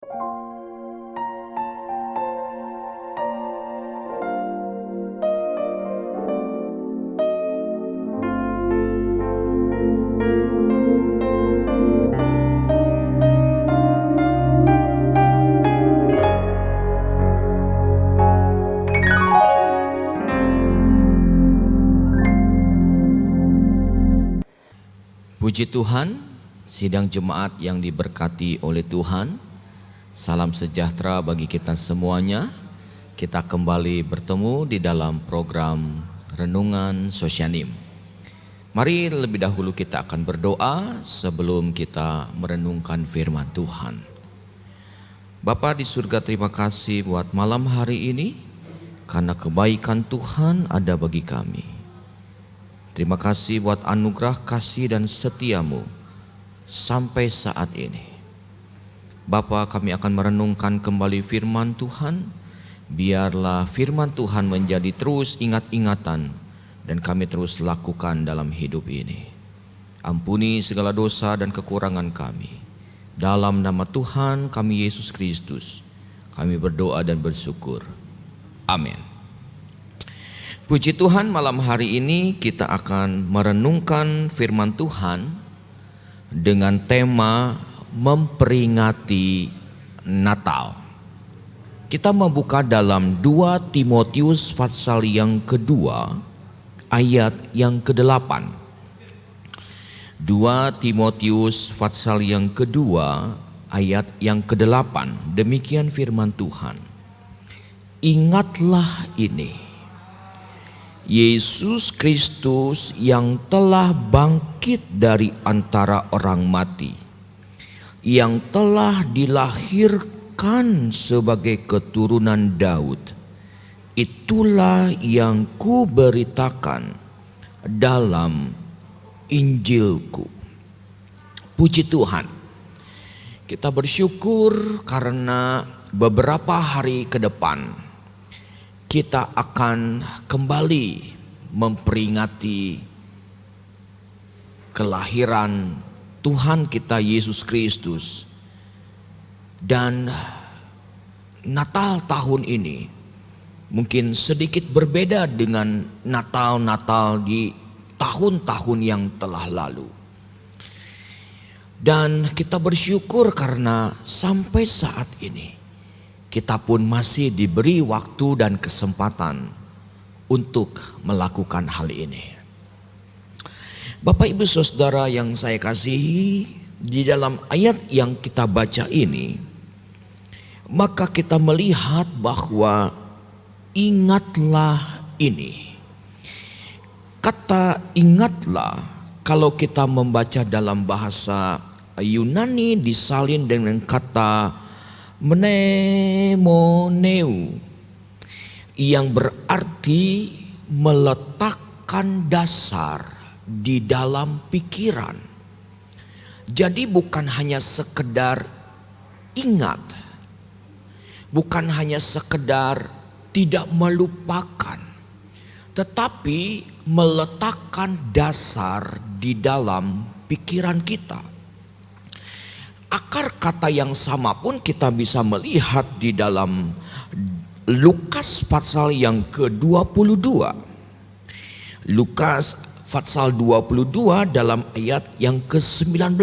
Puji Tuhan, sidang jemaat yang diberkati oleh Tuhan. Salam sejahtera bagi kita semuanya. Kita kembali bertemu di dalam program Renungan Sosyanim. Mari lebih dahulu kita akan berdoa sebelum kita merenungkan firman Tuhan. Bapa di surga, terima kasih buat malam hari ini, karena kebaikan Tuhan ada bagi kami. Terima kasih buat anugerah kasih dan setiamu sampai saat ini. Bapa, kami akan merenungkan kembali firman Tuhan. Biarlah firman Tuhan menjadi terus ingat-ingatan dan kami terus lakukan dalam hidup ini. Ampuni segala dosa dan kekurangan kami. Dalam nama Tuhan kami Yesus Kristus, kami berdoa dan bersyukur. Amin. Puji Tuhan, malam hari ini kita akan merenungkan firman Tuhan dengan tema memperingati Natal. Kita membuka dalam 2 Timotius pasal yang kedua ayat yang ke-8. 2 Timotius pasal yang kedua ayat yang ke-8. Demikian firman Tuhan. Ingatlah ini, Yesus Kristus yang telah bangkit dari antara orang mati, yang telah dilahirkan sebagai keturunan Daud, itulah yang kuberitakan dalam Injilku. Puji Tuhan, kita bersyukur karena beberapa hari ke depan kita akan kembali memperingati kelahiran Tuhan kita Yesus Kristus. Dan Natal tahun ini mungkin sedikit berbeda dengan Natal-Natal di tahun-tahun yang telah lalu. Dan kita bersyukur karena sampai saat ini kita pun masih diberi waktu dan kesempatan untuk melakukan hal ini. Bapak Ibu Saudara yang saya kasihi, di dalam ayat yang kita baca ini, maka kita melihat bahwa ingatlah ini. Kata ingatlah, kalau kita membaca dalam bahasa Yunani disalin dengan kata mnemoneu, yang berarti meletakkan dasar di dalam pikiran. Jadi bukan hanya sekedar ingat, bukan hanya sekedar tidak melupakan, tetapi meletakkan dasar di dalam pikiran kita. Akar kata yang sama pun kita bisa melihat di dalam Lukas pasal yang ke-22. Lukas pasal 22 dalam ayat yang ke-19.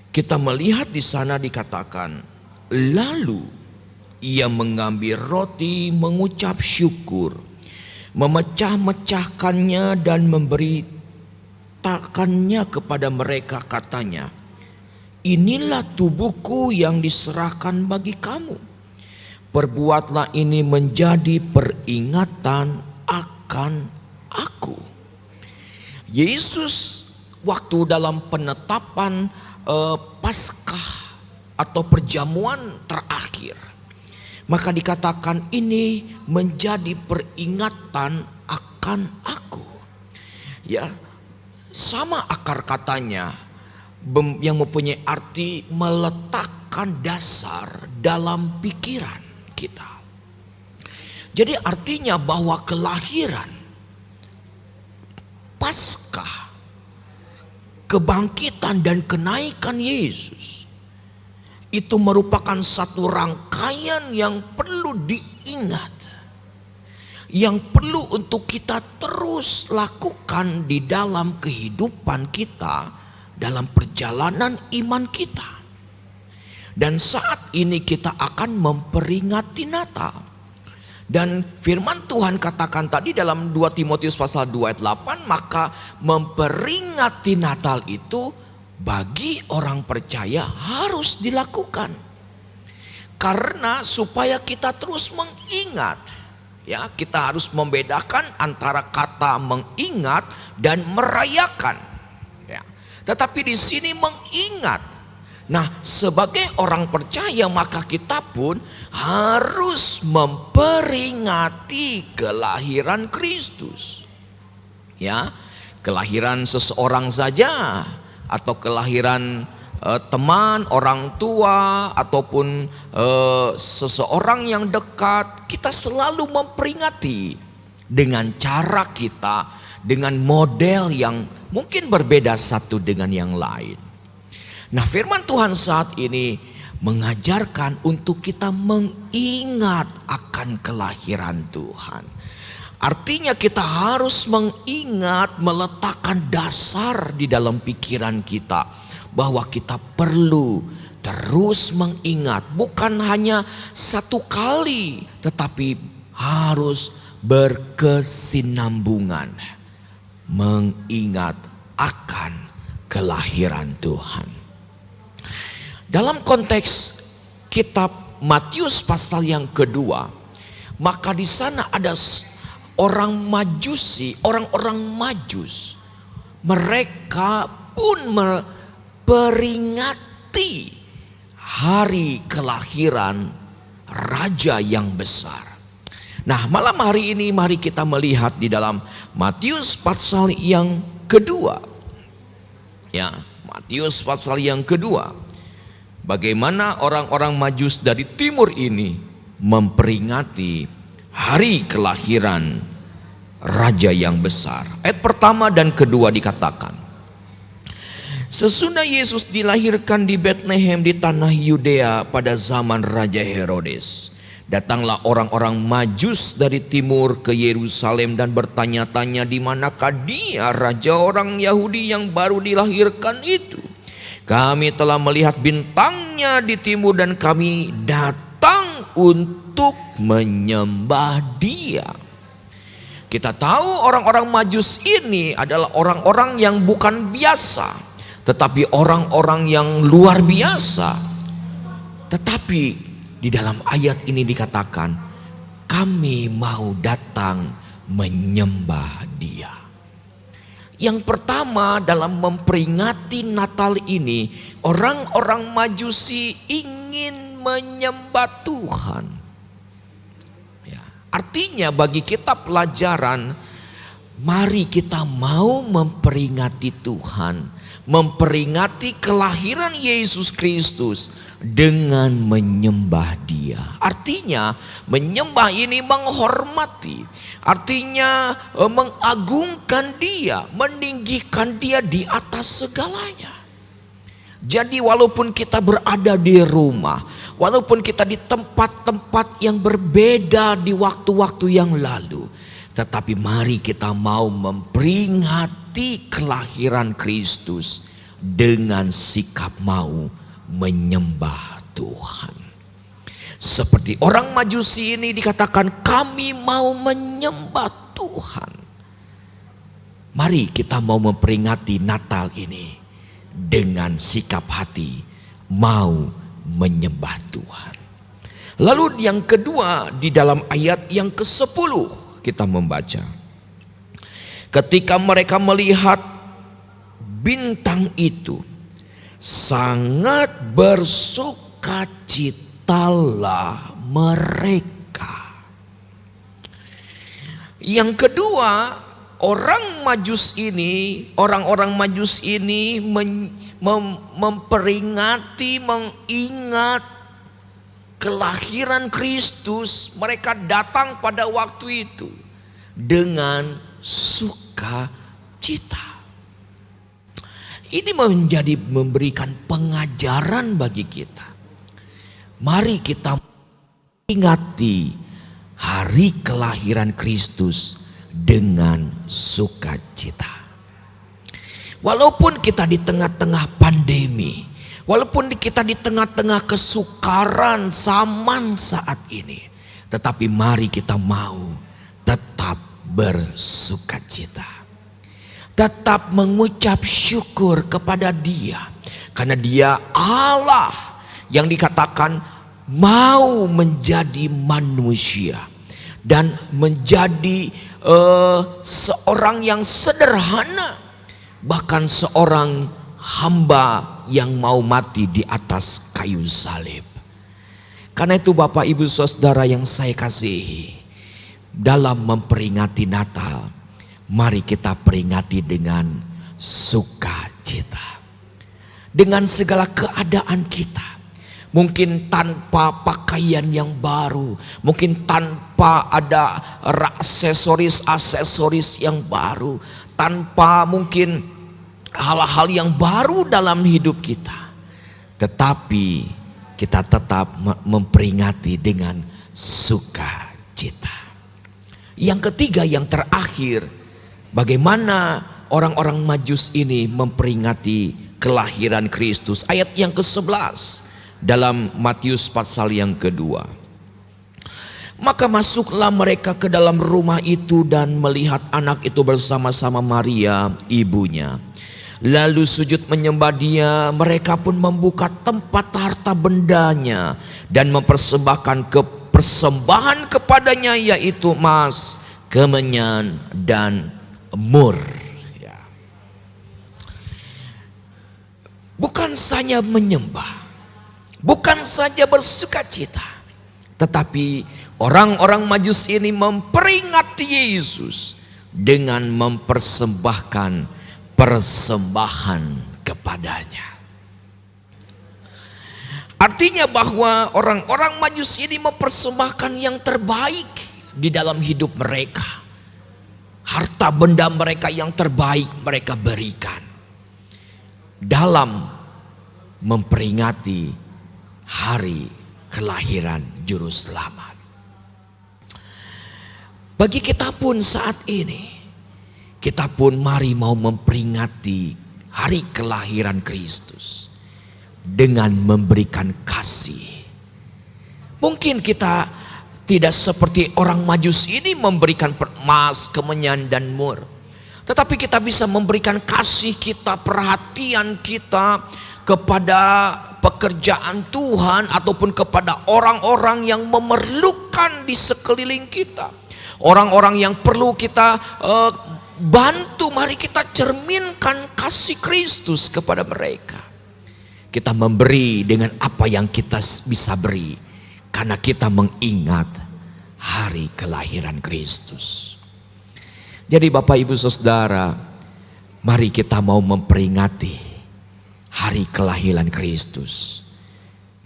Kita melihat di sana dikatakan, lalu ia mengambil roti, mengucap syukur, memecah-mecahkannya dan memberi takannya kepada mereka, katanya, inilah tubuhku yang diserahkan bagi kamu. Perbuatlah ini menjadi peringatan akan aku. Yesus waktu dalam penetapan Paskah atau perjamuan terakhir, maka dikatakan ini menjadi peringatan akan aku. Ya, sama akar katanya yang mempunyai arti meletakkan dasar dalam pikiran kita. Jadi artinya bahwa kelahiran Paskah kebangkitan dan kenaikan Yesus itu merupakan satu rangkaian yang perlu diingat, yang perlu untuk kita terus lakukan di dalam kehidupan kita, dalam perjalanan iman kita. Dan saat ini kita akan memperingati Natal. Dan firman Tuhan katakan tadi dalam 2 Timotius pasal 2 ayat 8, maka memperingati Natal itu bagi orang percaya harus dilakukan. Karena supaya kita terus mengingat, ya, kita harus membedakan antara kata mengingat dan merayakan. Ya. Tetapi di sini mengingat. Nah, sebagai orang percaya maka kita pun harus memperingati kelahiran Kristus. Ya, kelahiran seseorang saja atau kelahiran teman, orang tua ataupun seseorang yang dekat, kita selalu memperingati dengan cara kita, dengan model yang mungkin berbeda satu dengan yang lain. Nah, firman Tuhan saat ini mengajarkan untuk kita mengingat akan kelahiran Tuhan. Artinya kita harus mengingat, meletakkan dasar di dalam pikiran kita bahwa kita perlu terus mengingat, bukan hanya satu kali, tetapi harus berkesinambungan mengingat akan kelahiran Tuhan. Dalam konteks kitab Matius pasal yang kedua, maka di sana ada orang Majusi, orang-orang Majus. Mereka pun memperingati hari kelahiran Raja yang besar. Nah, malam hari ini mari kita melihat di dalam Matius pasal yang kedua. Ya, Matius pasal yang kedua. Bagaimana orang-orang Majus dari timur ini memperingati hari kelahiran Raja yang besar. Ayat pertama dan kedua dikatakan, sesudah Yesus dilahirkan di Betlehem di tanah Yudea pada zaman Raja Herodes, datanglah orang-orang Majus dari timur ke Yerusalem dan bertanya-tanya di manakah dia Raja orang Yahudi yang baru dilahirkan itu. Kami telah melihat bintangnya di timur dan kami datang untuk menyembah dia. Kita tahu orang-orang Majus ini adalah orang-orang yang bukan biasa, tetapi orang-orang yang luar biasa. Tetapi di dalam ayat ini dikatakan, kami mau datang menyembah dia. Yang pertama dalam memperingati Natal ini, orang-orang Majusi ingin menyembah Tuhan. Ya, artinya bagi kita pelajaran, mari kita mau memperingati Tuhan, memperingati kelahiran Yesus Kristus dengan menyembah Dia. Artinya menyembah ini menghormati, artinya mengagungkan Dia, meninggikan Dia di atas segalanya. Jadi walaupun kita berada di rumah, walaupun kita di tempat-tempat yang berbeda di waktu-waktu yang lalu, tetapi mari kita mau memperingati kelahiran Kristus dengan sikap mau menyembah Tuhan. Seperti orang Majusi ini dikatakan kami mau menyembah Tuhan. Mari kita mau memperingati Natal ini dengan sikap hati mau menyembah Tuhan. Lalu yang kedua di dalam ayat yang ke-10 kita membaca. Ketika mereka melihat bintang itu, sangat bersukacitalah mereka. Yang kedua, orang-orang Majus ini memperingati, mengingat kelahiran Kristus. Mereka datang pada waktu itu dengan sukacita. Ini menjadi memberikan pengajaran bagi kita. Mari kita ingati hari kelahiran Kristus dengan sukacita. Walaupun kita di tengah-tengah pandemi, walaupun kita di tengah-tengah kesukaran zaman saat ini, tetapi mari kita mau tetap bersukacita. Tetap mengucap syukur kepada Dia. Karena Dia Allah yang dikatakan mau menjadi manusia. Dan menjadi seorang yang sederhana. Bahkan seorang hamba yang mau mati di atas kayu salib. Karena itu Bapak Ibu Saudara yang saya kasihi, dalam memperingati Natal, mari kita peringati dengan sukacita. Dengan segala keadaan kita. Mungkin tanpa pakaian yang baru. Mungkin tanpa ada aksesoris yang baru. Tanpa mungkin hal-hal yang baru dalam hidup kita. Tetapi kita tetap memperingati dengan sukacita. Yang ketiga, yang terakhir, bagaimana orang-orang Majus ini memperingati kelahiran Kristus. Ayat yang ke-11 dalam Matius pasal yang kedua. Maka masuklah mereka ke dalam rumah itu dan melihat anak itu bersama-sama Maria ibunya. Lalu sujud menyembah Dia. Mereka pun membuka tempat harta bendanya dan mempersembahkan persembahan kepadanya, yaitu emas, kemenyan, dan mur. Ya. Bukan saja menyembah, bukan saja bersukacita, tetapi orang-orang Majus ini memperingati Yesus dengan mempersembahkan persembahan kepadanya. Artinya bahwa orang-orang Majus ini mempersembahkan yang terbaik di dalam hidup mereka. Harta benda mereka yang terbaik mereka berikan dalam memperingati hari kelahiran Juru Selamat. Bagi kita pun saat ini, kita pun mari mau memperingati hari kelahiran Kristus dengan memberikan kasih. Mungkin kita tidak seperti orang Majus ini memberikan emas, kemenyan, dan mur. Tetapi kita bisa memberikan kasih kita, perhatian kita kepada pekerjaan Tuhan ataupun kepada orang-orang yang memerlukan di sekeliling kita. Orang-orang yang perlu kita bantu, mari kita cerminkan kasih Kristus kepada mereka. Kita memberi dengan apa yang kita bisa beri. Karena kita mengingat hari kelahiran Kristus. Jadi Bapak Ibu Saudara, mari kita mau memperingati hari kelahiran Kristus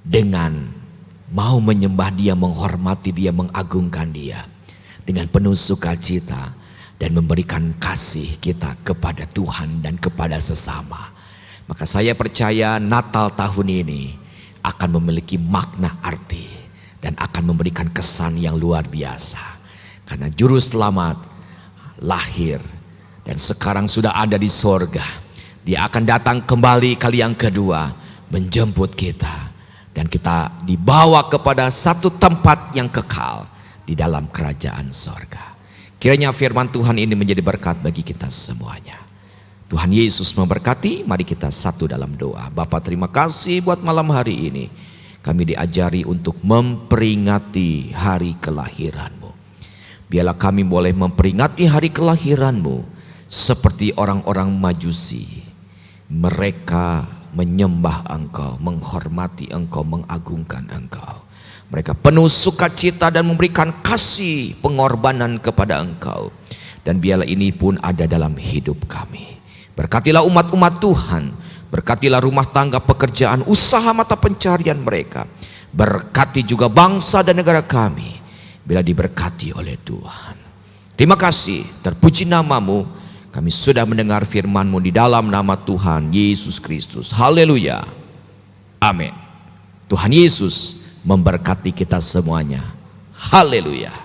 dengan mau menyembah Dia, menghormati Dia, mengagungkan Dia dengan penuh sukacita dan memberikan kasih kita kepada Tuhan dan kepada sesama. Maka saya percaya Natal tahun ini akan memiliki makna arti dan akan memberikan kesan yang luar biasa. Karena Juru Selamat lahir dan sekarang sudah ada di sorga. Dia akan datang kembali kali yang kedua menjemput kita. Dan kita dibawa kepada satu tempat yang kekal di dalam kerajaan sorga. Kiranya firman Tuhan ini menjadi berkat bagi kita semuanya. Tuhan Yesus memberkati. Mari kita satu dalam doa. Bapa, terima kasih buat malam hari ini. Kami diajari untuk memperingati hari kelahiran-Mu. Biarlah kami boleh memperingati hari kelahiran-Mu seperti orang-orang Majusi. Mereka menyembah Engkau, menghormati Engkau, mengagungkan Engkau. Mereka penuh sukacita dan memberikan kasih pengorbanan kepada Engkau. Dan biarlah ini pun ada dalam hidup kami. Berkatilah umat-umat Tuhan. Berkatilah rumah tangga, pekerjaan, usaha mata pencarian mereka. Berkati juga bangsa dan negara kami bila diberkati oleh Tuhan. Terima kasih, terpuji nama-Mu. Kami sudah mendengar firman-Mu di dalam nama Tuhan Yesus Kristus. Haleluya. Amin. Tuhan Yesus memberkati kita semuanya. Haleluya.